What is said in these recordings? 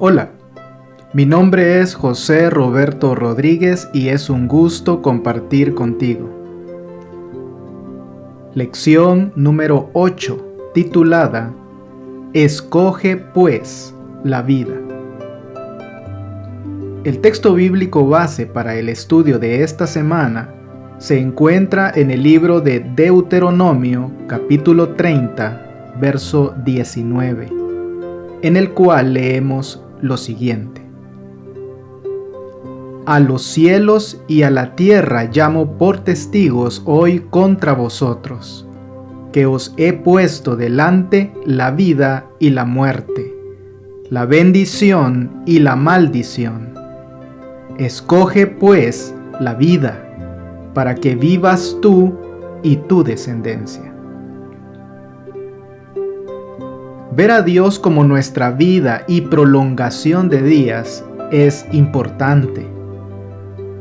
Hola, mi nombre es José Roberto Rodríguez y es un gusto compartir contigo. Lección número 8, titulada Escoge pues la vida. El texto bíblico base para el estudio de esta semana se encuentra en el libro de Deuteronomio, capítulo 30, verso 19, en el cual leemos lo siguiente: A los cielos y a la tierra llamo por testigos hoy contra vosotros, que os he puesto delante la vida y la muerte, la bendición y la maldición. Escoge pues la vida, para que vivas tú y tu descendencia. Ver a Dios como nuestra vida y prolongación de días es importante,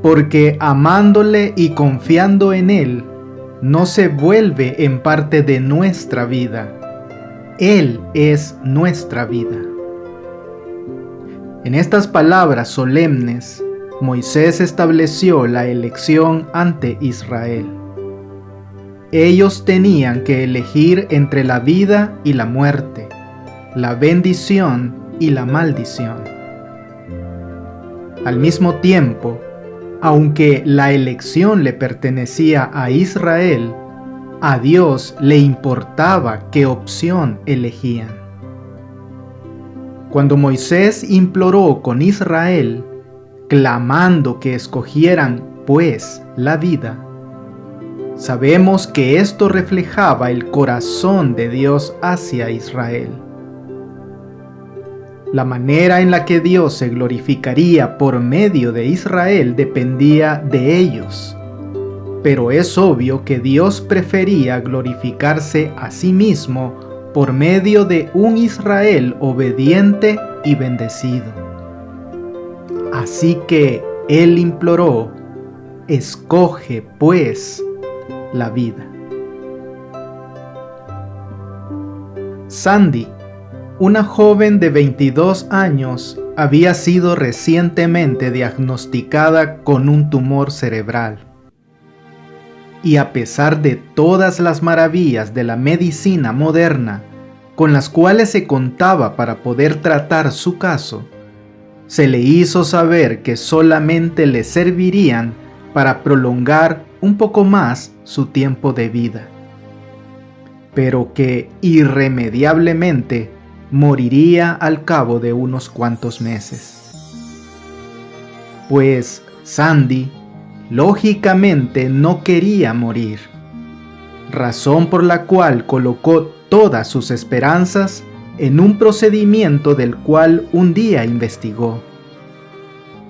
porque amándole y confiando en Él, no se vuelve en parte de nuestra vida. Él es nuestra vida. En estas palabras solemnes, Moisés estableció la elección ante Israel. Ellos tenían que elegir entre la vida y la muerte, la bendición y la maldición. Al mismo tiempo, aunque la elección le pertenecía a Israel, a Dios le importaba qué opción elegían. Cuando Moisés imploró con Israel, clamando que escogieran, pues, la vida, sabemos que esto reflejaba el corazón de Dios hacia Israel. La manera en la que Dios se glorificaría por medio de Israel dependía de ellos, pero es obvio que Dios prefería glorificarse a sí mismo por medio de un Israel obediente y bendecido. Así que Él imploró: escoge pues la vida. Sandy, una joven de 22 años, había sido recientemente diagnosticada con un tumor cerebral. Y a pesar de todas las maravillas de la medicina moderna con las cuales se contaba para poder tratar su caso, se le hizo saber que solamente le servirían para prolongar un poco más su tiempo de vida, pero que irremediablemente moriría al cabo de unos cuantos meses. Pues Sandy, lógicamente, no quería morir, razón por la cual colocó todas sus esperanzas en un procedimiento del cual un día investigó,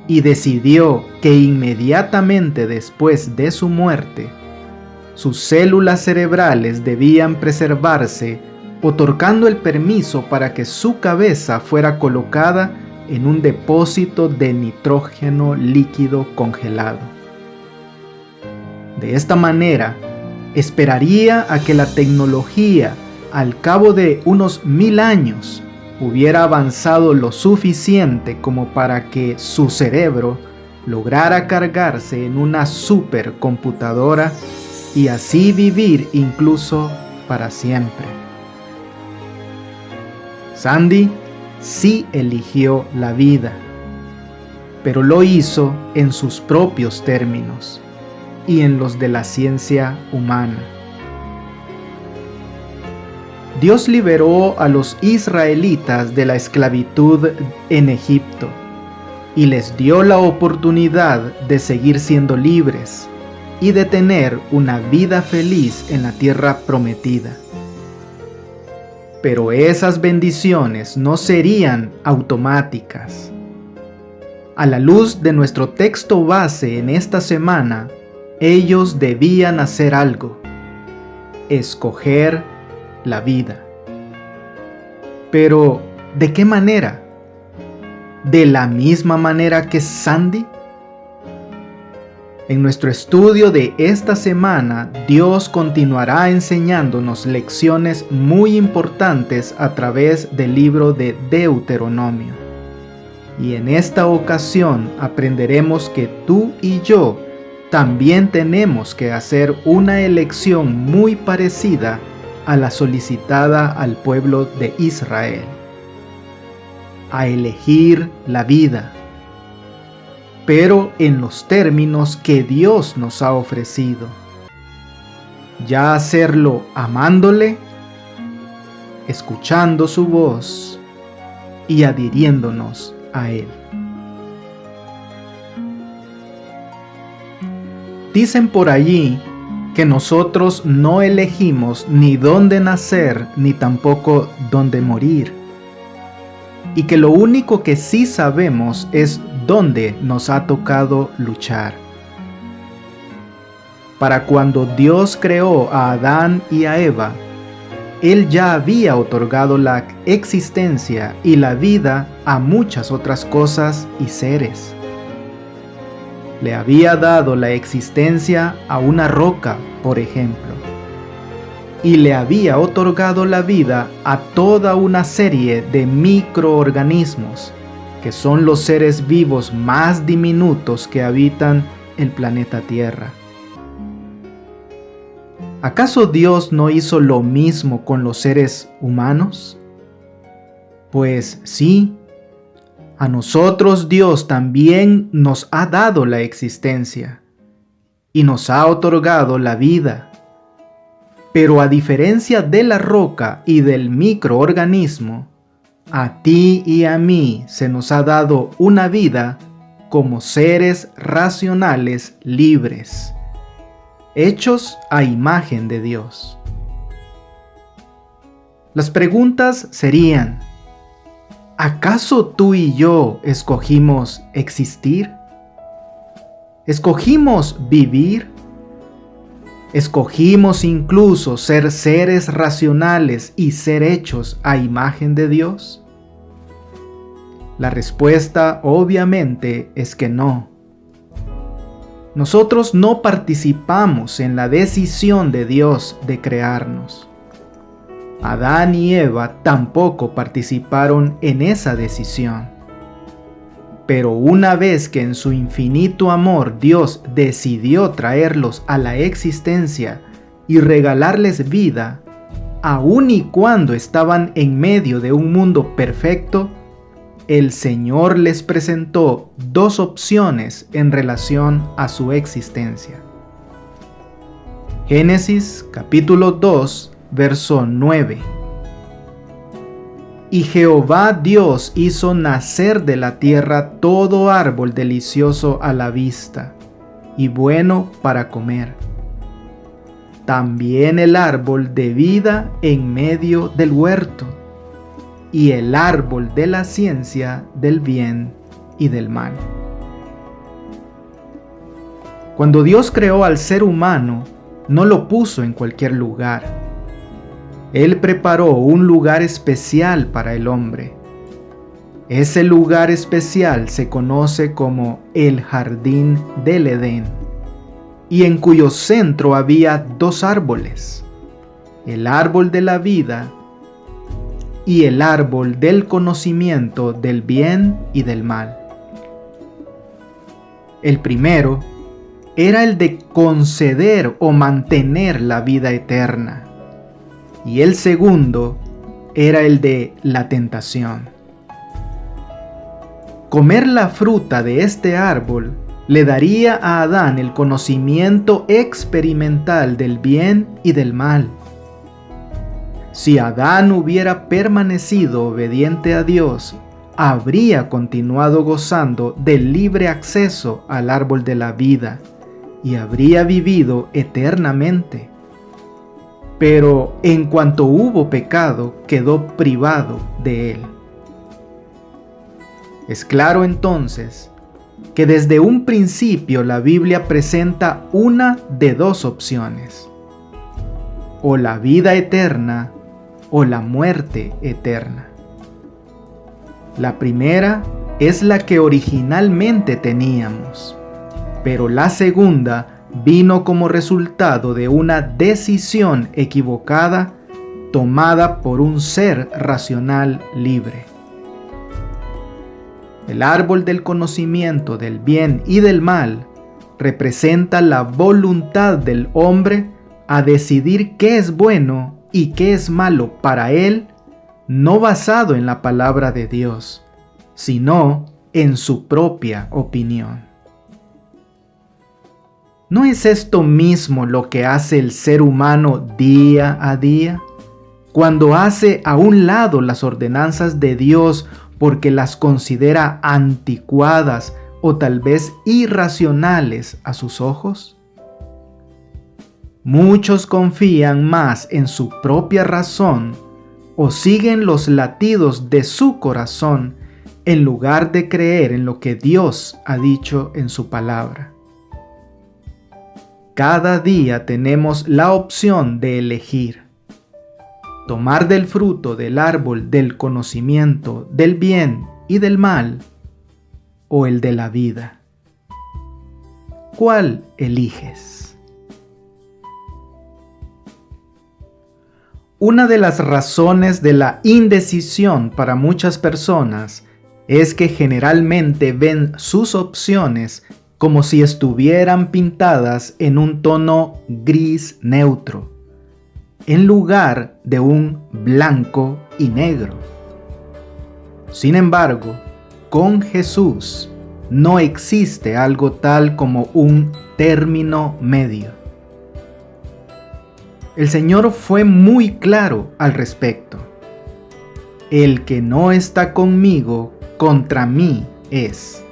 y decidió que inmediatamente después de su muerte, sus células cerebrales debían preservarse, otorgando el permiso para que su cabeza fuera colocada en un depósito de nitrógeno líquido congelado. De esta manera, esperaría a que la tecnología, al cabo de unos 1000 años, hubiera avanzado lo suficiente como para que su cerebro lograra cargarse en una supercomputadora y así vivir incluso para siempre. Sandy sí eligió la vida, pero lo hizo en sus propios términos y en los de la ciencia humana. Dios liberó a los israelitas de la esclavitud en Egipto y les dio la oportunidad de seguir siendo libres y de tener una vida feliz en la tierra prometida. Pero esas bendiciones no serían automáticas. A la luz de nuestro texto base en esta semana, ellos debían hacer algo: escoger la vida. Pero, ¿de qué manera? ¿De la misma manera que Sandy? En nuestro estudio de esta semana, Dios continuará enseñándonos lecciones muy importantes a través del libro de Deuteronomio. Y en esta ocasión aprenderemos que tú y yo también tenemos que hacer una elección muy parecida a la solicitada al pueblo de Israel, a elegir la vida, pero en los términos que Dios nos ha ofrecido. Ya hacerlo amándole, escuchando su voz y adhiriéndonos a Él. Dicen por allí que nosotros no elegimos ni dónde nacer ni tampoco dónde morir, y que lo único que sí sabemos es dónde nos ha tocado luchar. Para cuando Dios creó a Adán y a Eva, Él ya había otorgado la existencia y la vida a muchas otras cosas y seres. Le había dado la existencia a una roca, por ejemplo, y le había otorgado la vida a toda una serie de microorganismos, que son los seres vivos más diminutos que habitan el planeta Tierra. ¿Acaso Dios no hizo lo mismo con los seres humanos? Pues sí. A nosotros Dios también nos ha dado la existencia y nos ha otorgado la vida. Pero a diferencia de la roca y del microorganismo, a ti y a mí se nos ha dado una vida como seres racionales libres, hechos a imagen de Dios. Las preguntas serían: ¿acaso tú y yo escogimos existir? ¿Escogimos vivir? ¿Escogimos incluso ser seres racionales y ser hechos a imagen de Dios? La respuesta obviamente es que no. Nosotros no participamos en la decisión de Dios de crearnos. Adán y Eva tampoco participaron en esa decisión. Pero una vez que en su infinito amor Dios decidió traerlos a la existencia y regalarles vida, aun y cuando estaban en medio de un mundo perfecto, el Señor les presentó dos opciones en relación a su existencia. Génesis capítulo 2, verso 9. Y Jehová Dios hizo nacer de la tierra todo árbol delicioso a la vista y bueno para comer, también el árbol de vida en medio del huerto, y el árbol de la ciencia del bien y del mal. Cuando Dios creó al ser humano, no lo puso en cualquier lugar. Él preparó un lugar especial para el hombre. Ese lugar especial se conoce como el Jardín del Edén, y en cuyo centro había dos árboles, el árbol de la vida y el árbol del conocimiento del bien y del mal. El primero era el de conceder o mantener la vida eterna, y el segundo era el de la tentación. Comer la fruta de este árbol le daría a Adán el conocimiento experimental del bien y del mal. Si Adán hubiera permanecido obediente a Dios, habría continuado gozando del libre acceso al árbol de la vida y habría vivido eternamente. Pero en cuanto hubo pecado, quedó privado de él. Es claro entonces que desde un principio la Biblia presenta una de dos opciones: o la vida eterna o la muerte eterna. La primera es la que originalmente teníamos, pero la segunda vino como resultado de una decisión equivocada tomada por un ser racional libre. El árbol del conocimiento del bien y del mal representa la voluntad del hombre a decidir qué es bueno y qué es malo para él, no basado en la palabra de Dios, sino en su propia opinión. ¿No es esto mismo lo que hace el ser humano día a día, cuando hace a un lado las ordenanzas de Dios porque las considera anticuadas o tal vez irracionales a sus ojos? Muchos confían más en su propia razón o siguen los latidos de su corazón en lugar de creer en lo que Dios ha dicho en su palabra. Cada día tenemos la opción de elegir: tomar del fruto del árbol del conocimiento del bien y del mal, o el de la vida. ¿Cuál eliges? Una de las razones de la indecisión para muchas personas es que generalmente ven sus opciones como si estuvieran pintadas en un tono gris neutro, en lugar de un blanco y negro. Sin embargo, con Jesús no existe algo tal como un término medio. El Señor fue muy claro al respecto. El que no está conmigo, contra mí es.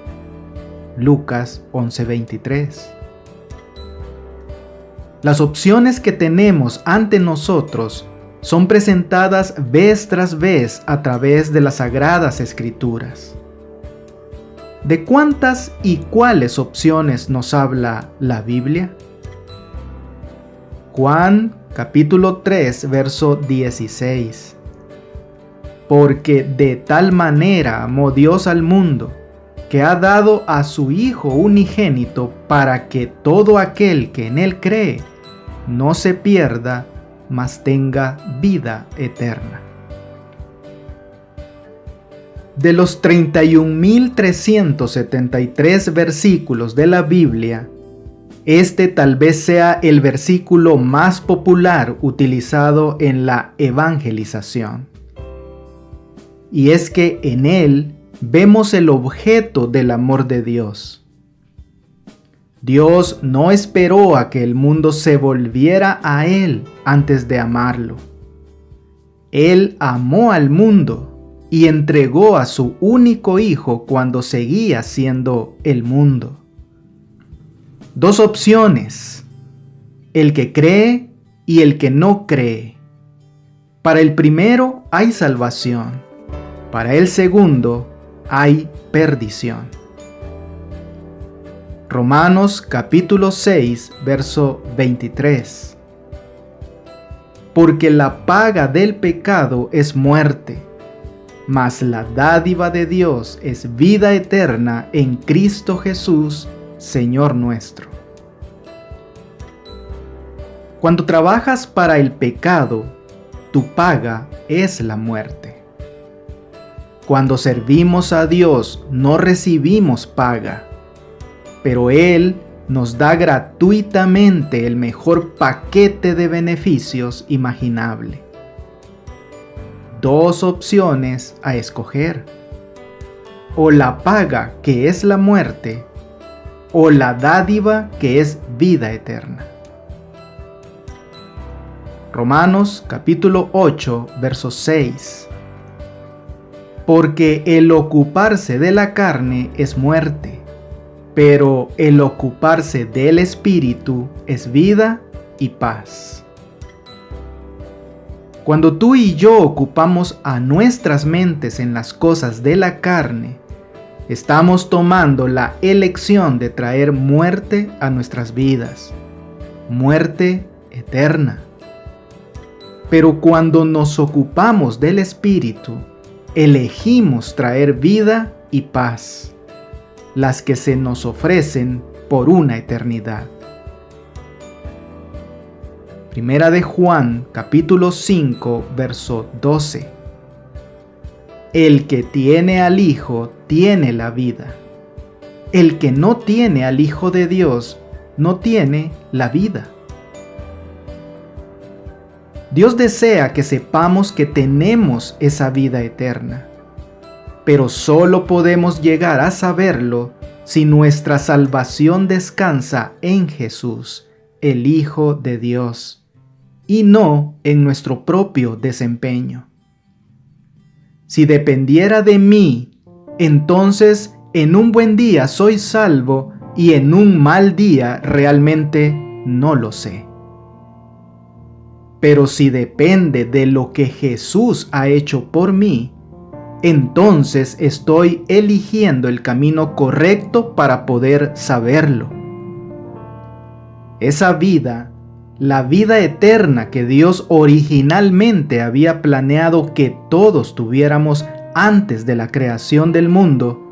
Lucas 11:23. Las opciones que tenemos ante nosotros son presentadas vez tras vez a través de las Sagradas Escrituras. ¿De cuántas y cuáles opciones nos habla la Biblia? Juan capítulo 3, verso 16. Porque de tal manera amó Dios al mundo, que ha dado a su Hijo unigénito para que todo aquel que en Él cree no se pierda, mas tenga vida eterna. De los 31.373 versículos de la Biblia, este tal vez sea el versículo más popular utilizado en la evangelización. Y es que en él vemos el objeto del amor de Dios. Dios no esperó a que el mundo se volviera a Él antes de amarlo. Él amó al mundo y entregó a su único Hijo cuando seguía siendo el mundo. Dos opciones: el que cree y el que no cree. Para el primero hay salvación, para el segundo hay perdición. Romanos capítulo 6, verso 23. Porque la paga del pecado es muerte, mas la dádiva de Dios es vida eterna en Cristo Jesús, Señor nuestro. Cuando trabajas para el pecado, tu paga es la muerte. Cuando servimos a Dios, no recibimos paga, pero Él nos da gratuitamente el mejor paquete de beneficios imaginable. Dos opciones a escoger: o la paga, que es la muerte, o la dádiva, que es vida eterna. Romanos capítulo 8, verso 6. Porque el ocuparse de la carne es muerte, pero el ocuparse del Espíritu es vida y paz. Cuando tú y yo ocupamos a nuestras mentes en las cosas de la carne, estamos tomando la elección de traer muerte a nuestras vidas, muerte eterna. Pero cuando nos ocupamos del Espíritu, elegimos traer vida y paz, las que se nos ofrecen por una eternidad. Primera de Juan, capítulo 5, verso 12. El que tiene al Hijo tiene la vida. El que no tiene al Hijo de Dios no tiene la vida. Dios desea que sepamos que tenemos esa vida eterna, pero solo podemos llegar a saberlo si nuestra salvación descansa en Jesús, el Hijo de Dios, y no en nuestro propio desempeño. Si dependiera de mí, entonces en un buen día soy salvo y en un mal día realmente no lo sé. Pero si depende de lo que Jesús ha hecho por mí, entonces estoy eligiendo el camino correcto para poder saberlo. Esa vida, la vida eterna que Dios originalmente había planeado que todos tuviéramos antes de la creación del mundo,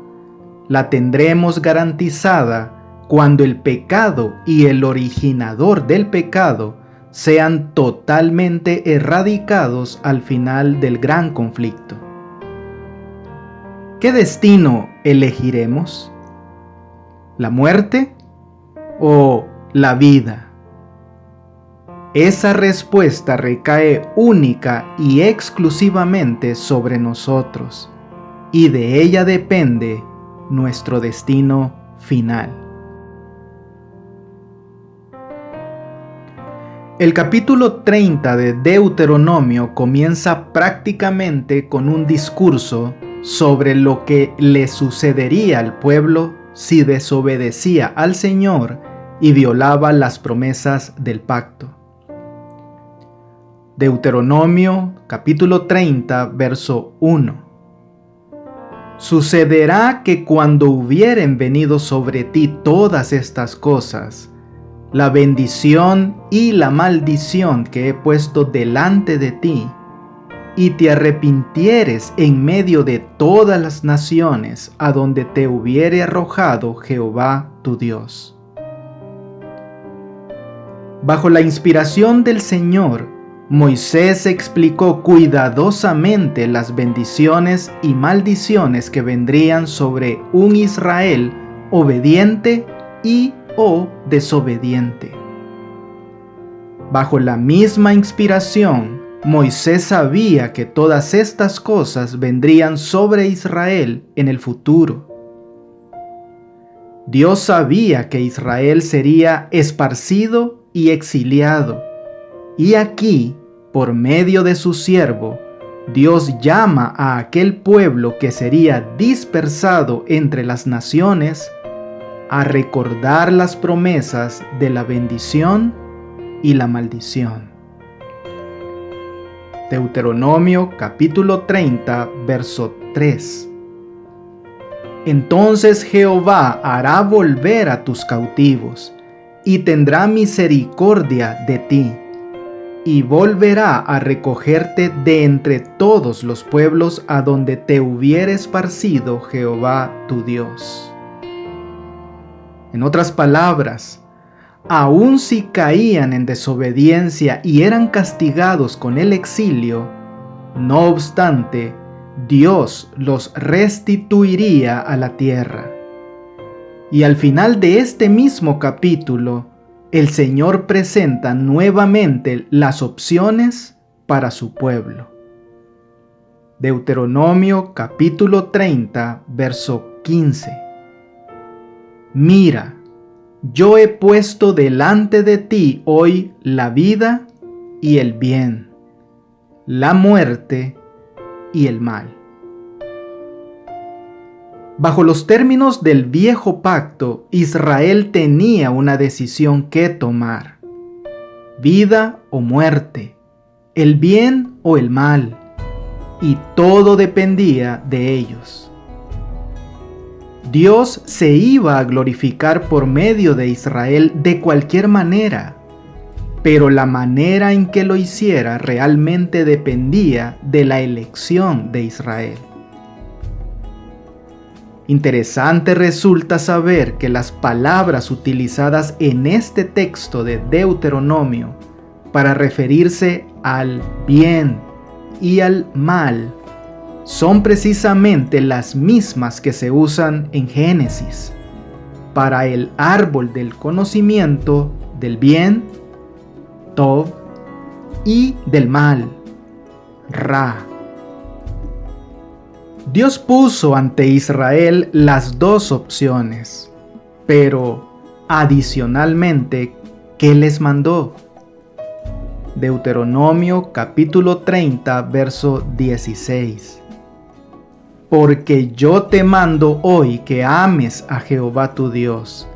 la tendremos garantizada cuando el pecado y el originador del pecado sean totalmente erradicados al final del gran conflicto. ¿Qué destino elegiremos? ¿La muerte o la vida? Esa respuesta recae única y exclusivamente sobre nosotros, y de ella depende nuestro destino final. El capítulo 30 de Deuteronomio comienza prácticamente con un discurso sobre lo que le sucedería al pueblo si desobedecía al Señor y violaba las promesas del pacto. Deuteronomio capítulo 30, verso 1. Sucederá que cuando hubieren venido sobre ti todas estas cosas, la bendición y la maldición que he puesto delante de ti, y te arrepintieres en medio de todas las naciones a donde te hubiere arrojado Jehová tu Dios. Bajo la inspiración del Señor, Moisés explicó cuidadosamente las bendiciones y maldiciones que vendrían sobre un Israel obediente y o desobediente. Bajo la misma inspiración, Moisés sabía que todas estas cosas vendrían sobre Israel en el futuro. Dios sabía que Israel sería esparcido y exiliado, y aquí, por medio de su siervo, Dios llama a aquel pueblo que sería dispersado entre las naciones a recordar las promesas de la bendición y la maldición. Deuteronomio capítulo 30, verso 3. Entonces Jehová hará volver a tus cautivos, y tendrá misericordia de ti, y volverá a recogerte de entre todos los pueblos a donde te hubiere esparcido Jehová tu Dios. En otras palabras, aun si caían en desobediencia y eran castigados con el exilio, no obstante, Dios los restituiría a la tierra. Y al final de este mismo capítulo, el Señor presenta nuevamente las opciones para su pueblo. Deuteronomio capítulo 30, verso 15. Mira, yo he puesto delante de ti hoy la vida y el bien, la muerte y el mal. Bajo los términos del viejo pacto, Israel tenía una decisión que tomar: vida o muerte, el bien o el mal, y todo dependía de ellos. Dios se iba a glorificar por medio de Israel de cualquier manera, pero la manera en que lo hiciera realmente dependía de la elección de Israel. Interesante resulta saber que las palabras utilizadas en este texto de Deuteronomio para referirse al bien y al mal son precisamente las mismas que se usan en Génesis para el árbol del conocimiento del bien, Tov, y del mal, Ra. Dios puso ante Israel las dos opciones, pero adicionalmente, ¿qué les mandó? Deuteronomio capítulo 30, verso 16. Porque yo te mando hoy que ames a Jehová tu Dios,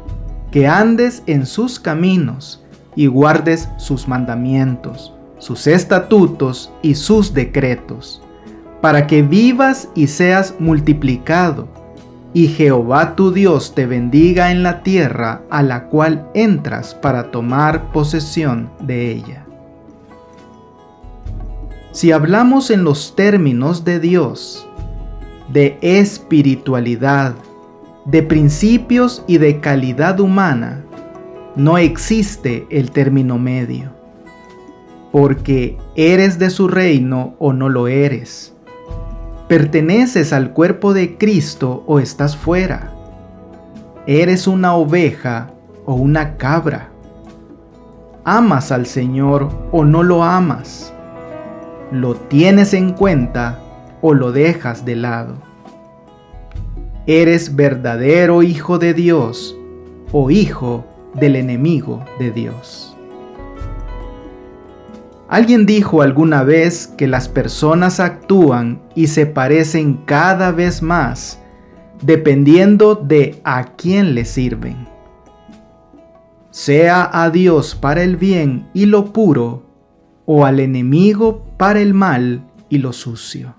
que andes en sus caminos y guardes sus mandamientos, sus estatutos y sus decretos, para que vivas y seas multiplicado, y Jehová tu Dios te bendiga en la tierra a la cual entras para tomar posesión de ella. Si hablamos en los términos de Dios, de espiritualidad, de principios y de calidad humana, no existe el término medio, porque eres de su reino o no lo eres. ¿Perteneces al cuerpo de Cristo o estás fuera? ¿Eres una oveja o una cabra? ¿Amas al Señor o no lo amas? ¿Lo tienes en cuenta o lo dejas de lado? ¿Eres verdadero hijo de Dios o hijo del enemigo de Dios? Alguien dijo alguna vez que las personas actúan y se parecen cada vez más dependiendo de a quién le sirven. Sea a Dios para el bien y lo puro, o al enemigo para el mal y lo sucio.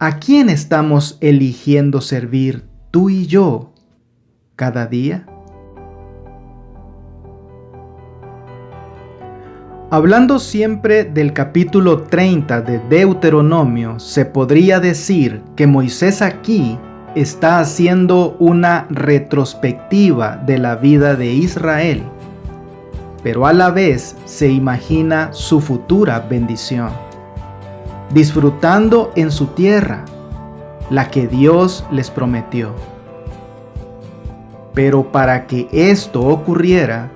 ¿A quién estamos eligiendo servir tú y yo cada día? Hablando siempre del capítulo 30 de Deuteronomio, se podría decir que Moisés aquí está haciendo una retrospectiva de la vida de Israel, pero a la vez se imagina su futura bendición, disfrutando en su tierra, la que Dios les prometió. Pero para que esto ocurriera,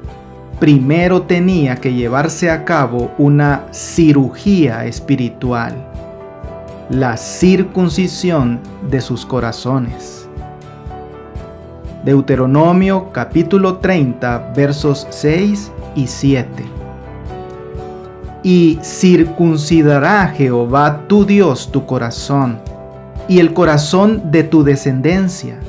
primero tenía que llevarse a cabo una cirugía espiritual, la circuncisión de sus corazones. Deuteronomio capítulo 30, versos 6 y 7. Y circuncidará Jehová tu Dios tu corazón y el corazón de tu descendencia,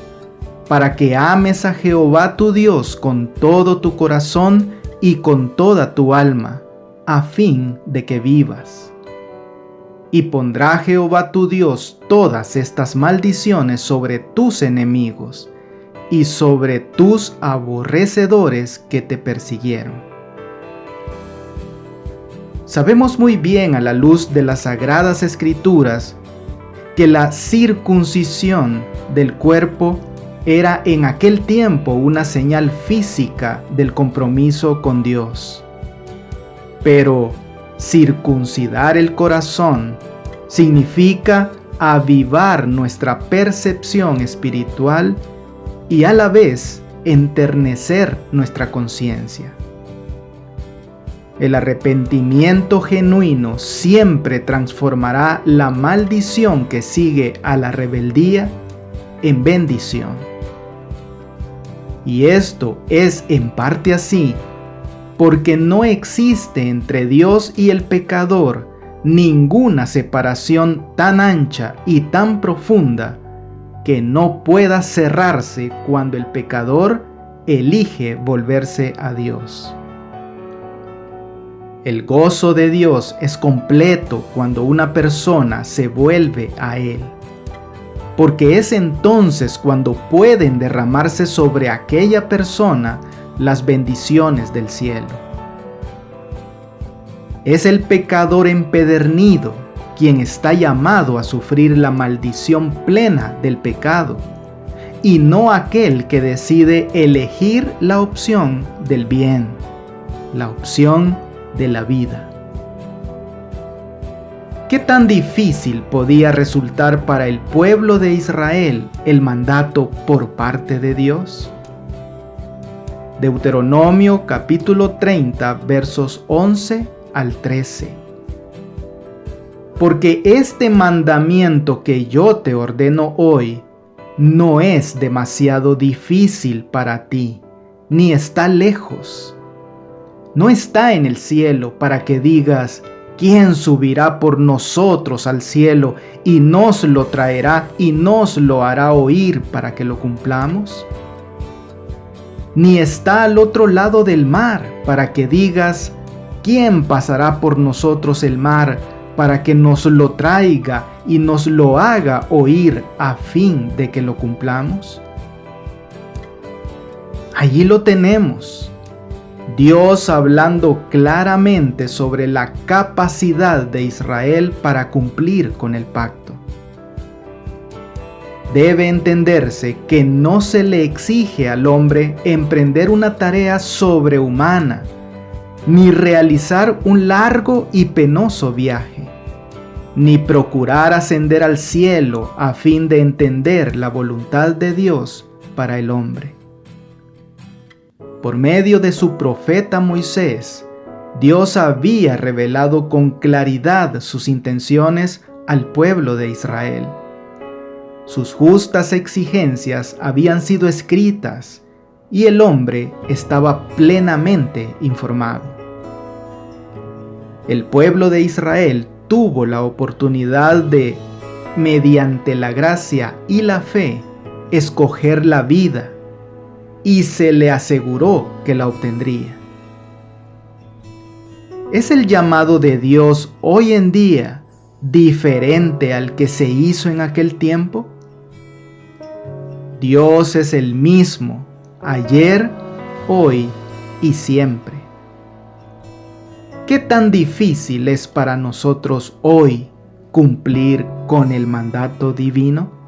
para que ames a Jehová tu Dios con todo tu corazón y con toda tu alma, a fin de que vivas. Y pondrá Jehová tu Dios todas estas maldiciones sobre tus enemigos y sobre tus aborrecedores que te persiguieron. Sabemos muy bien a la luz de las Sagradas Escrituras que la circuncisión del cuerpo era en aquel tiempo una señal física del compromiso con Dios. Pero circuncidar el corazón significa avivar nuestra percepción espiritual y a la vez enternecer nuestra conciencia. El arrepentimiento genuino siempre transformará la maldición que sigue a la rebeldía en bendición. Y esto es en parte así, porque no existe entre Dios y el pecador ninguna separación tan ancha y tan profunda que no pueda cerrarse cuando el pecador elige volverse a Dios. El gozo de Dios es completo cuando una persona se vuelve a Él, porque es entonces cuando pueden derramarse sobre aquella persona las bendiciones del cielo. Es el pecador empedernido quien está llamado a sufrir la maldición plena del pecado, y no aquel que decide elegir la opción del bien, la opción de la vida. ¿Qué tan difícil podía resultar para el pueblo de Israel el mandato por parte de Dios? Deuteronomio capítulo 30 versos 11 al 13. Porque este mandamiento que yo te ordeno hoy no es demasiado difícil para ti, ni está lejos. No está en el cielo para que digas: ¿quién subirá por nosotros al cielo y nos lo traerá y nos lo hará oír para que lo cumplamos? Ni está al otro lado del mar para que digas: ¿quién pasará por nosotros el mar para que nos lo traiga y nos lo haga oír a fin de que lo cumplamos? Allí lo tenemos. Dios hablando claramente sobre la capacidad de Israel para cumplir con el pacto. Debe entenderse que no se le exige al hombre emprender una tarea sobrehumana, ni realizar un largo y penoso viaje, ni procurar ascender al cielo a fin de entender la voluntad de Dios para el hombre. Por medio de su profeta Moisés, Dios había revelado con claridad sus intenciones al pueblo de Israel. Sus justas exigencias habían sido escritas y el hombre estaba plenamente informado. El pueblo de Israel tuvo la oportunidad de, mediante la gracia y la fe, escoger la vida, y se le aseguró que la obtendría. ¿Es el llamado de Dios hoy en día diferente al que se hizo en aquel tiempo? Dios es el mismo, ayer, hoy y siempre. ¿Qué tan difícil es para nosotros hoy cumplir con el mandato divino?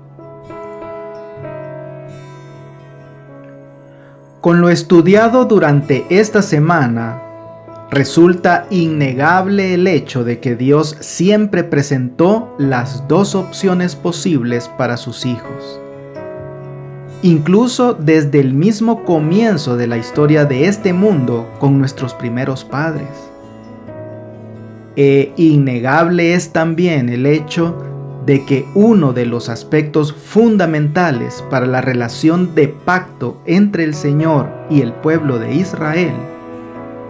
Con lo estudiado durante esta semana, resulta innegable el hecho de que Dios siempre presentó las dos opciones posibles para sus hijos. Incluso desde el mismo comienzo de la historia de este mundo con nuestros primeros padres. Innegable es también el hecho de que uno de los aspectos fundamentales para la relación de pacto entre el Señor y el pueblo de Israel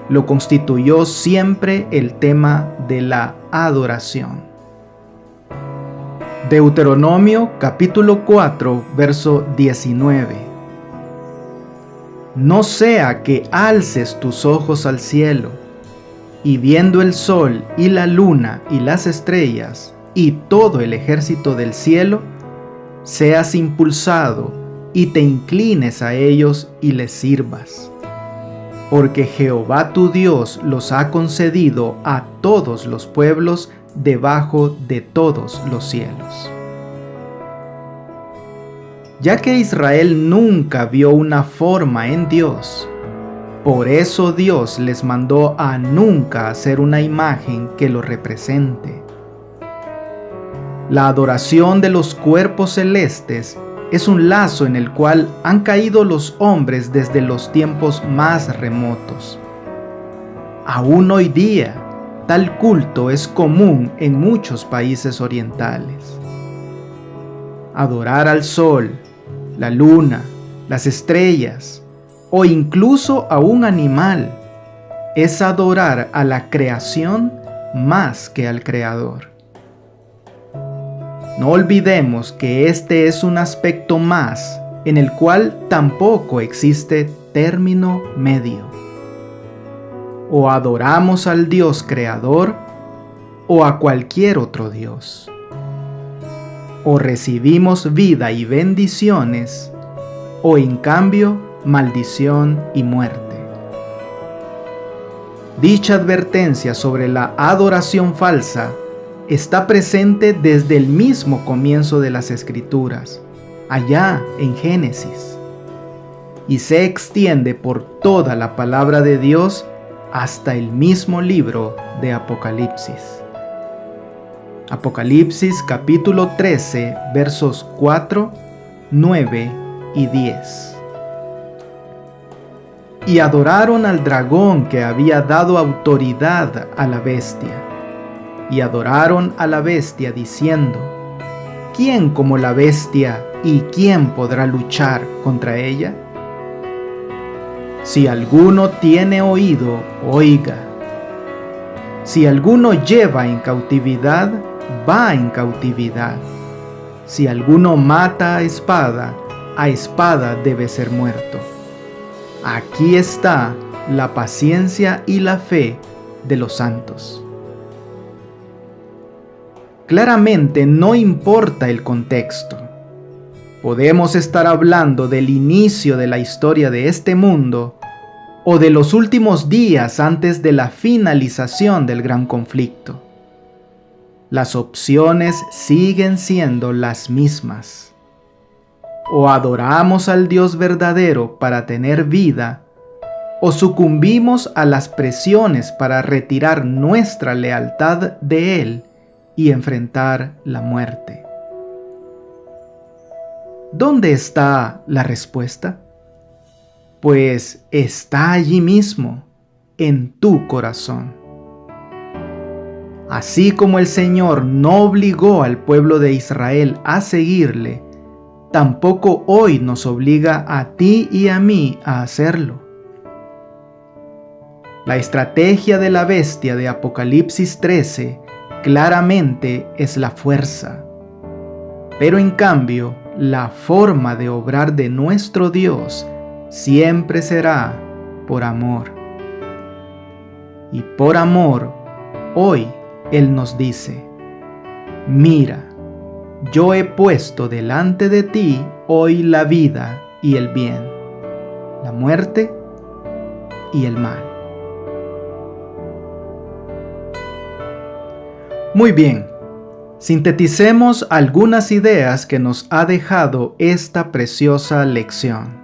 lo constituyó siempre el tema de la adoración. Deuteronomio capítulo 4, verso 19. No sea que alces tus ojos al cielo, y viendo el sol y la luna y las estrellas, y todo el ejército del cielo, seas impulsado y te inclines a ellos y les sirvas. Porque Jehová tu Dios los ha concedido a todos los pueblos debajo de todos los cielos. Ya que Israel nunca vio una forma en Dios, por eso Dios les mandó a nunca hacer una imagen que lo represente. La adoración de los cuerpos celestes es un lazo en el cual han caído los hombres desde los tiempos más remotos. Aún hoy día, tal culto es común en muchos países orientales. Adorar al sol, la luna, las estrellas o incluso a un animal es adorar a la creación más que al Creador. No olvidemos que este es un aspecto más en el cual tampoco existe término medio. O adoramos al Dios creador o a cualquier otro Dios. O recibimos vida y bendiciones o en cambio maldición y muerte. Dicha advertencia sobre la adoración falsa está presente desde el mismo comienzo de las Escrituras, allá en Génesis, y se extiende por toda la palabra de Dios hasta el mismo libro de Apocalipsis. Apocalipsis capítulo 13, versos 4, 9 y 10. Y adoraron al dragón que había dado autoridad a la bestia. Y adoraron a la bestia diciendo: ¿Quién como la bestia y quién podrá luchar contra ella? Si alguno tiene oído, oiga. Si alguno lleva en cautividad, va en cautividad. Si alguno mata a espada debe ser muerto. Aquí está la paciencia y la fe de los santos. Claramente no importa el contexto. Podemos estar hablando del inicio de la historia de este mundo o de los últimos días antes de la finalización del gran conflicto. Las opciones siguen siendo las mismas. O adoramos al Dios verdadero para tener vida, o sucumbimos a las presiones para retirar nuestra lealtad de Él y enfrentar la muerte. ¿Dónde está la respuesta? Pues está allí mismo, en tu corazón. Así como el Señor no obligó al pueblo de Israel a seguirle, tampoco hoy nos obliga a ti y a mí a hacerlo. La estrategia de la bestia de Apocalipsis 13 claramente es la fuerza, pero en cambio la forma de obrar de nuestro Dios siempre será por amor. Y por amor, hoy Él nos dice: mira, yo he puesto delante de ti hoy la vida y el bien, la muerte y el mal. Muy bien, sinteticemos algunas ideas que nos ha dejado esta preciosa lección.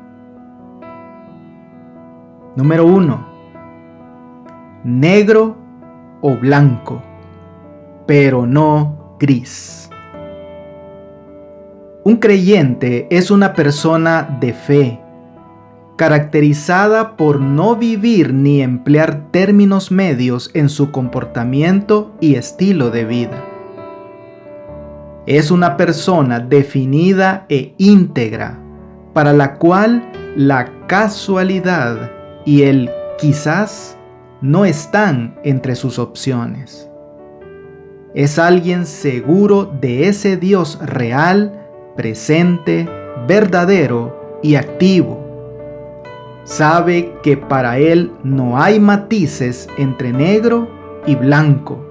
Número 1. Negro o blanco, pero no gris. Un creyente es una persona de fe, caracterizada por no vivir ni emplear términos medios en su comportamiento y estilo de vida. Es una persona definida e íntegra, para la cual la casualidad y el quizás no están entre sus opciones. Es alguien seguro de ese Dios real, presente, verdadero y activo. Sabe que para Él no hay matices entre negro y blanco.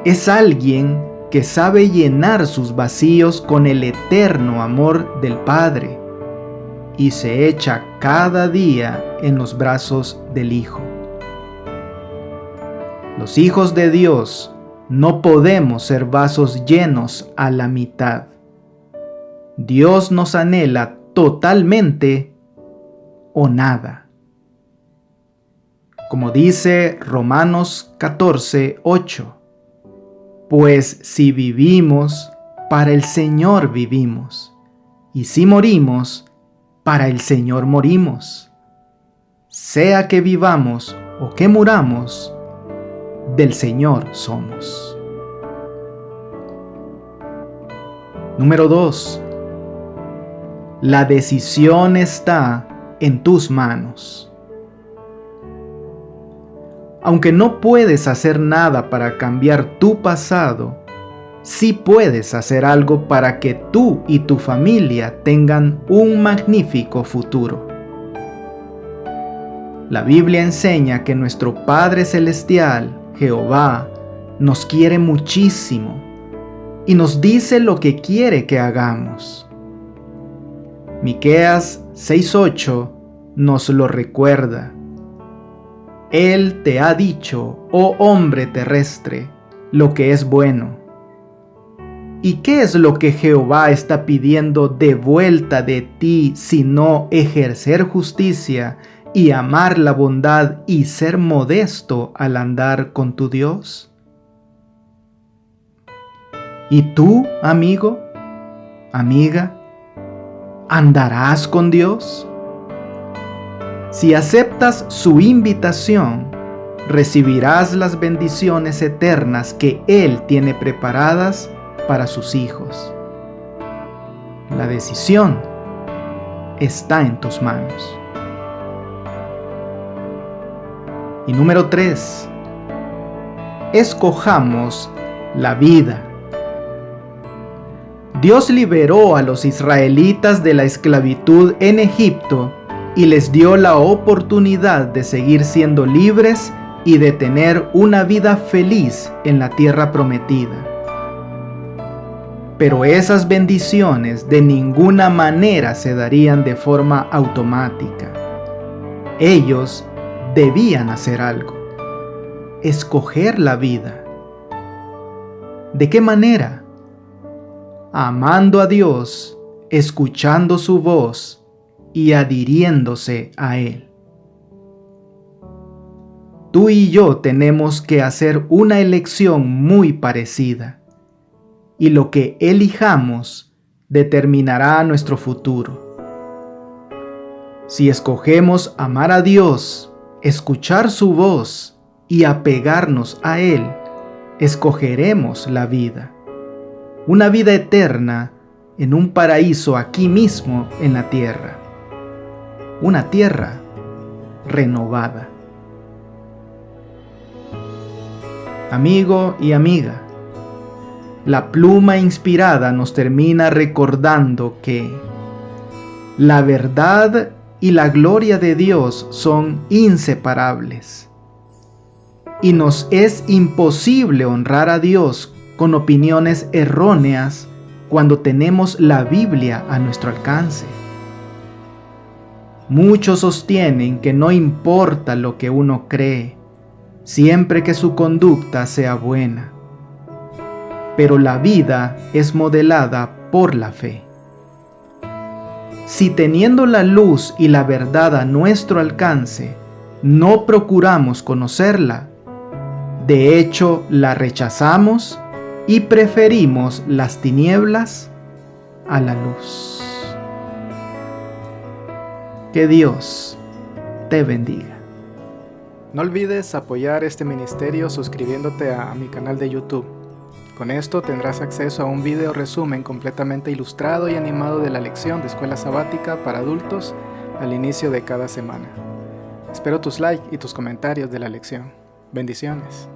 Es alguien que sabe llenar sus vacíos con el eterno amor del Padre y se echa cada día en los brazos del Hijo. Los hijos de Dios no podemos ser vasos llenos a la mitad. Dios nos anhela totalmente o nada. Como dice Romanos 14:8, pues si vivimos, para el Señor vivimos, y si morimos, para el Señor morimos. Sea que vivamos o que muramos, del Señor somos. Número 2. La decisión está en tus manos. Aunque no puedes hacer nada para cambiar tu pasado, sí puedes hacer algo para que tú y tu familia tengan un magnífico futuro. La Biblia enseña que nuestro Padre Celestial, Jehová, nos quiere muchísimo y nos dice lo que quiere que hagamos. Miqueas 6:8 nos lo recuerda. Él te ha dicho, oh hombre terrestre, lo que es bueno. ¿Y qué es lo que Jehová está pidiendo de vuelta de ti sino ejercer justicia y amar la bondad y ser modesto al andar con tu Dios? ¿Y tú, amigo, amiga, andarás con Dios? Si aceptas su invitación, recibirás las bendiciones eternas que Él tiene preparadas para sus hijos. La decisión está en tus manos. Y número 3, escojamos la vida. Dios liberó a los israelitas de la esclavitud en Egipto y les dio la oportunidad de seguir siendo libres y de tener una vida feliz en la tierra prometida. Pero esas bendiciones de ninguna manera se darían de forma automática. Ellos debían hacer algo, escoger la vida. ¿De qué manera? Amando a Dios, escuchando su voz y adhiriéndose a Él. Tú y yo tenemos que hacer una elección muy parecida, y lo que elijamos determinará nuestro futuro. Si escogemos amar a Dios, escuchar su voz y apegarnos a Él, escogeremos la vida. Una vida eterna en un paraíso aquí mismo en la tierra. Una tierra renovada. Amigo y amiga, la pluma inspirada nos termina recordando que la verdad y la gloria de Dios son inseparables. Y nos es imposible honrar a Dios con opiniones erróneas cuando tenemos la Biblia a nuestro alcance. Muchos sostienen que no importa lo que uno cree, siempre que su conducta sea buena. Pero la vida es modelada por la fe. Si teniendo la luz y la verdad a nuestro alcance, no procuramos conocerla, de hecho la rechazamos y preferimos las tinieblas a la luz. Que Dios te bendiga. No olvides apoyar este ministerio suscribiéndote a mi canal de YouTube. Con esto tendrás acceso a un video resumen completamente ilustrado y animado de la lección de escuela sabática para adultos al inicio de cada semana. Espero tus likes y tus comentarios de la lección. Bendiciones.